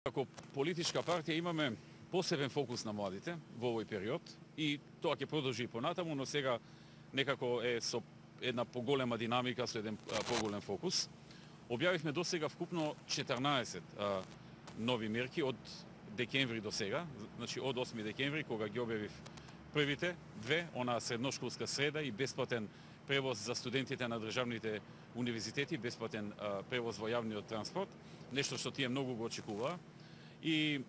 Како политичка партија имаме посебен фокус на младите во овој период и тоа ќе продолжи и понатаму, но сега некако е со една поголема динамика, со еден поголем фокус. Објавивме досега вкупно 14 нови мерки од декември до сега, значи од 8 декември кога ги објавив првите две, онаа средношколска среда и бесплатен превоз за студентите на државните универзитети, бесплатен превоз во јавниот транспорт, нешто што тие многу го очекуваа, и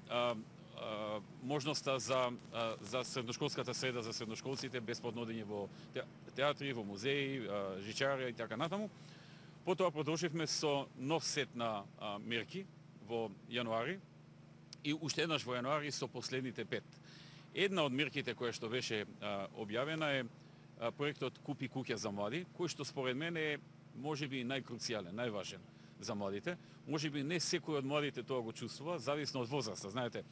можноста за средношколската среда за средношколците, бесплатно одење во театри, во музеи, жичарија и така натаму. Потоа продолживме со нов сет на мерки во јануари и уште еднаш во јануари со последните 5. Една од мерките која што беше објавена е проектот Купи куќа за млади, кој што според мене е можеби најкруцијален, најважен за младите. Можеби не секој од младите тоа го чувствува, зависно од возраста. Знаете,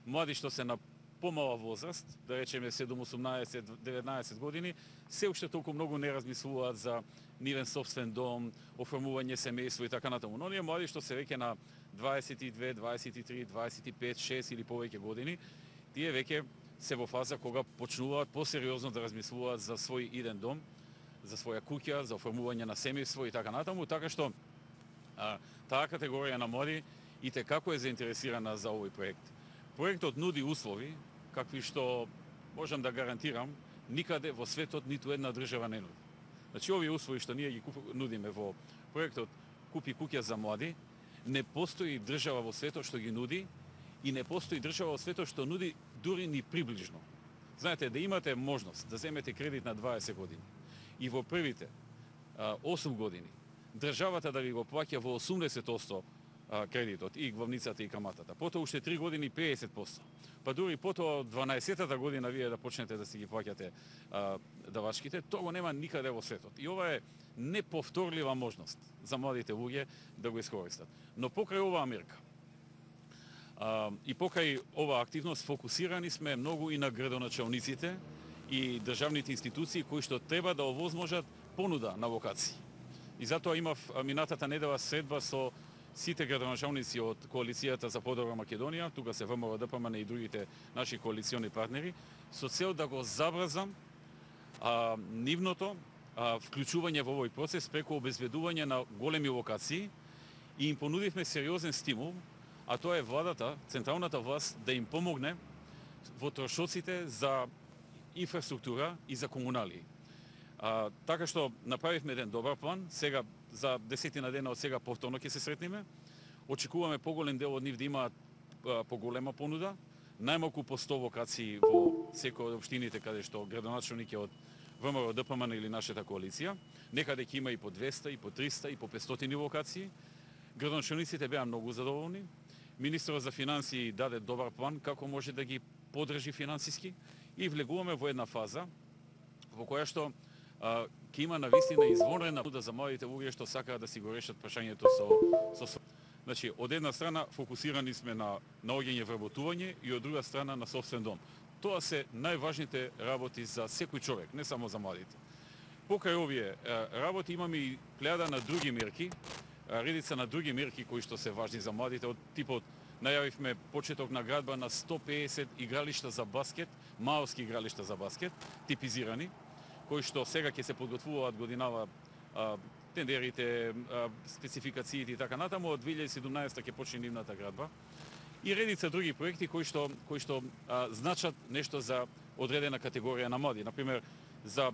млади што се на помала возраст, да речеме 7, 18, 19 години, се уште толку многу не размислуваат за нивен собствен дом, оформување семејство и така натаму. Но оние млади што се веќе на 22, 23, 25, 6 или повеќе години, тие веќе се во фаза кога почнуваат посериозно да размислуваат за свој иден дом, за своја куќа, за оформување на семејство и така натаму, така што таа категорија на млади итекако е заинтересирана за овој проект. Проектот нуди услови какви што можам да гарантирам никаде во светот ниту една држава не нуди. Значи овие услови што ние ги нудиме во проектот Купи куќа за млади, не постои држава во светот што ги нуди и не постои држава во светот што нуди дури ни приближно. Знаете, да имате можност да земете кредит на 20 години и во првите 8 години државата да ви го плаќа во 80% кредитот, и главницата и каматата. Потоа уште 3 години 50%. Па дури потоа 12-та година вие да почнете да си ги плаќате давачките, тоа го нема никаде во светот. И ова е неповторлива можност за младите луѓе да го искористат. Но покрај оваа мерка и покрај оваа активност фокусирани сме многу и на градоначалниците и државните институции кои што треба да овозможат понуда на локации. И затоа имав минатата недела средба со сите градоначалници од Коалицијата за подобра Македонија, тука се ВМРО, ДПМН и другите наши коалициони партнери, со цел да го забрзам нивното вклучување во овој процес преку обезбедување на големи локации, и им понудивме сериозен стимул, а тоа е владата, централната власт да им помогне во трошоците за инфраструктура и за комуналии. Така што направивме еден добар план, сега за 10 дена од сега повторно ќе се сретнеме. Очекуваме поголем дел од нив да имаат поголема понуда, најмалку по 100 локации во секој од општините каде што градоначалник е од ВМРО, ДПМН или нашата коалиција. Некаде ќе има и по 200, и по 300, и по 500 локации. Градоначалниците беа многу задоволни. Министерот за финансии даде добар план како може да ги подржи финансиски и влегуваме во една фаза во која што ќе има навистина извонредна понуда за младите луѓе што сакаат да си го решат прашањето со. Значи, од една страна фокусирани сме на наоѓање вработување и од друга страна на собствен дом. Тоа се најважните работи за секој човек, не само за младите. Покрај овие работи имаме и плејада на други мерки, редица на други мерки кои што се важни за младите, од типот најавивме почеток на градба на 150 игралишта за баскет, маалски игралишта за баскет, типизирани, кои што сега ќе се подготвуваат годинава тендерите, спецификациите и така натаму. Од 2017 ќе почне нивната градба. И редица други проекти кои што значат нешто за одредена категорија на млади. Например, за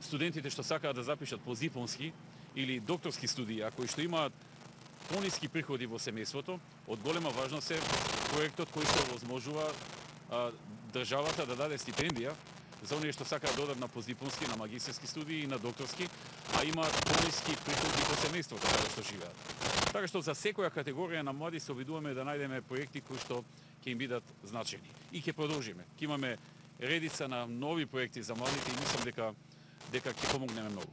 студентите што сакаат да запишат позипонски или докторски студии, кои што имаат пониски приходи во семејството, од голема важност е проектот кој се овозможува државата да даде стипендија за оние што сакаат да одат на постдипломски, на магистерски студии и на докторски, а имаат пониски приходи во семејството каде што живеат. Така што за секоја категорија на млади се обидуваме да најдеме проекти кои што ќе им бидат значени. И ќе продолжиме. Ќе имаме редица на нови проекти за младите и мислам дека ќе помогнеме многу.